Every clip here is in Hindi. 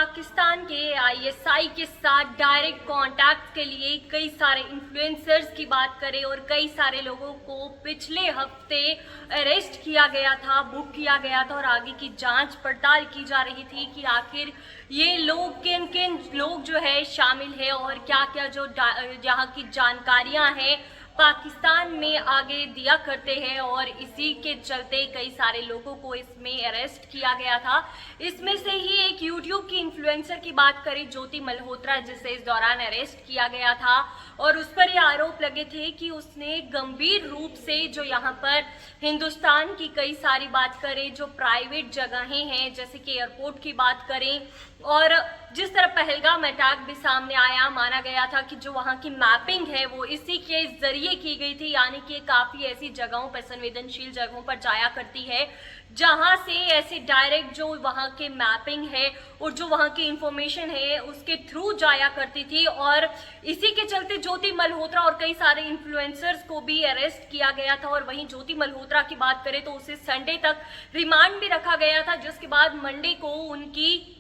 पाकिस्तान के आईएसआई के साथ डायरेक्ट कांटेक्ट के लिए कई सारे इन्फ्लुएंसर्स की बात करें और कई सारे लोगों को पिछले हफ्ते अरेस्ट किया गया था, बुक किया गया था और आगे की जांच पड़ताल की जा रही थी कि आखिर ये लोग किन किन लोग जो है शामिल है और क्या क्या जो यहाँ की जानकारियां हैं पाकिस्तान में आगे दिया करते हैं और इसी के चलते कई सारे लोगों को इसमें अरेस्ट किया गया था। इसमें से ही एक यूट्यूब की इन्फ्लुएंसर की बात करें ज्योति मल्होत्रा, जिसे इस दौरान अरेस्ट किया गया था और उस पर ये आरोप लगे थे कि उसने गंभीर रूप से जो यहाँ पर हिंदुस्तान की कई सारी बात करें, जो प्राइवेट जगहें हैं जैसे कि एयरपोर्ट की बात करें और जिस तरह पहलगाम अटैक भी सामने आया, माना गया था कि जो वहाँ की मैपिंग है वो इसी के जरिए की गई थी, यानी कि काफ़ी ऐसी जगहों पर, संवेदनशील जगहों पर जाया करती है जहाँ से ऐसे डायरेक्ट जो वहाँ के मैपिंग है और जो वहाँ की इंफॉर्मेशन है उसके थ्रू जाया करती थी। और इसी के चलते ज्योति मल्होत्रा और कई सारे इन्फ्लुएंसर्स को भी अरेस्ट किया गया था। और वहीं ज्योति मल्होत्रा की बात करें तो उसे संडे तक रिमांड भी रखा गया था, जिसके बाद मंडे को उनकी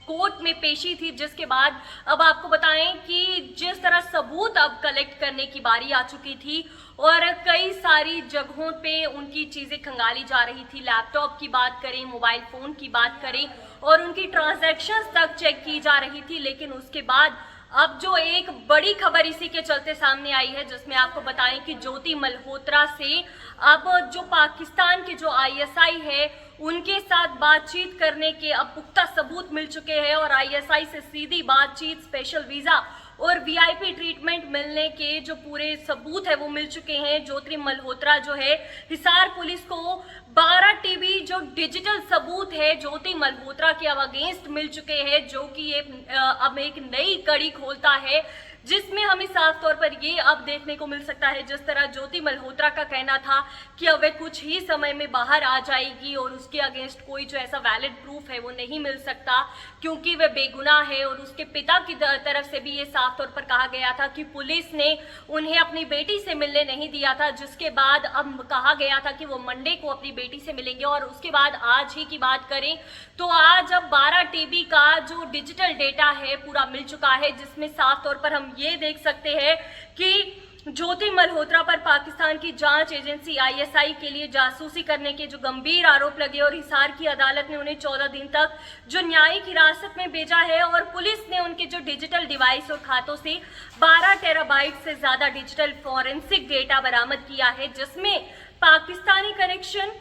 कोर्ट में पेशी थी, जिसके बाद अब आपको बताएं कि जिस तरह सबूत अब कलेक्ट करने की बारी आ चुकी थी और कई सारी जगहों पे उनकी चीजें खंगाली जा रही थी। लैपटॉप की बात करें, मोबाइल फोन की बात करें और उनकी ट्रांजैक्शंस तक चेक की जा रही थी। लेकिन उसके बाद अब जो एक बड़ी खबर इसी के चलते सामने आई है, जिसमें आपको बताएं कि ज्योति मल्होत्रा से अब जो पाकिस्तान के जो आईएसआई है उनके साथ बातचीत करने के अब पुख्ता सबूत मिल चुके हैं और आईएसआई से सीधी बातचीत, स्पेशल वीजा और वीआईपी ट्रीटमेंट मिलने के जो पूरे सबूत है वो मिल चुके हैं। ज्योति मल्होत्रा जो है हिसार पुलिस को 12 टीबी जो डिजिटल सबूत है ज्योति मल्होत्रा के अब अगेंस्ट मिल चुके हैं, जो कि ये अब एक नई कड़ी खोलता है, जिसमें हमें साफ तौर पर ये अब देखने को मिल सकता है, जिस तरह ज्योति मल्होत्रा का कहना था कि अब वे कुछ ही समय में बाहर आ जाएगी और उसके अगेंस्ट कोई जो ऐसा वैलिड प्रूफ है वो नहीं मिल सकता क्योंकि वे बेगुनाह है। और उसके पिता की तरफ से भी ये साफ तौर पर कहा गया था कि पुलिस ने उन्हें अपनी बेटी से मिलने नहीं दिया था, जिसके बाद अब कहा गया था कि वो मंडे को अपनी बेटी से मिलेंगे। और उसके बाद आज ही की बात करें तो आज अब 12 टीबी का जो डिजिटल डेटा है पूरा मिल चुका है, जिसमें साफ तौर पर हम ये देख सकते हैं कि ज्योति मल्होत्रा पर पाकिस्तान की जांच एजेंसी आईएसआई के लिए जासूसी करने के जो गंभीर आरोप लगे और हिसार की अदालत ने उन्हें 14 दिन तक जो न्यायिक हिरासत में भेजा है और पुलिस ने उनके जो डिजिटल डिवाइस और खातों से 12 टेराबाइट से ज्यादा डिजिटल फॉरेंसिक डेटा बरामद किया है, जिसमें पाकिस्तानी कनेक्शन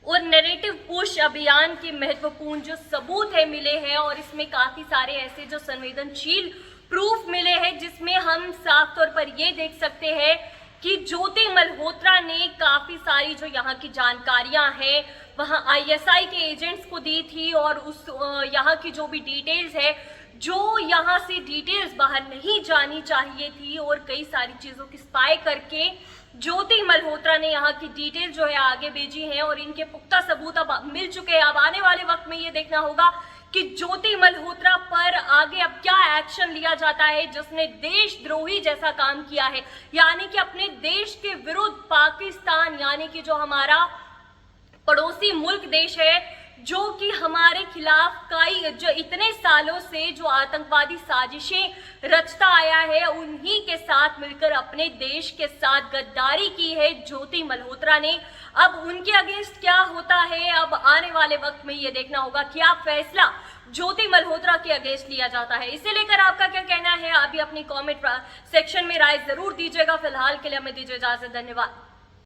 और नैरेटिव पुश अभियान के महत्वपूर्ण जो सबूत है मिले हैं। और इसमें काफी सारे ऐसे जो संवेदनशील प्रूफ मिले हैं, जिसमें हम साफ तौर पर ये देख सकते हैं कि ज्योति मल्होत्रा ने काफी सारी जो यहाँ की जानकारियां हैं वहाँ आईएसआई के एजेंट्स को दी थी और उस यहाँ की जो भी डिटेल्स है, जो यहाँ से डिटेल्स बाहर नहीं जानी चाहिए थी और कई सारी चीजों की स्पाई करके ज्योति मल्होत्रा ने यहाँ की डिटेल जो है आगे भेजी है और इनके पुख्ता सबूत अब मिल चुके हैं। अब आने वाले वक्त में ये देखना होगा कि ज्योति मल्होत्रा पर आगे अब क्या एक्शन लिया जाता है, जिसने देशद्रोही जैसा काम किया है, यानी कि अपने देश के विरुद्ध पाकिस्तान, यानी कि जो हमारा पड़ोसी मुल्क देश है, जो कि हमारे खिलाफ कई जो इतने सालों से जो आतंकवादी साजिशें रचता आया है, उन्हीं के साथ मिलकर अपने देश के साथ गद्दारी की है ज्योति मल्होत्रा ने। अब उनके अगेंस्ट क्या होता है, अब आने वाले वक्त में ये देखना होगा क्या फैसला ज्योति मल्होत्रा के अगेंस्ट लिया जाता है। इसे लेकर आपका क्या कहना है, अभी अपनी कमेंट सेक्शन में राय जरूर दीजिएगा। फिलहाल के लिए हमें दीजिए इजाजत, धन्यवाद।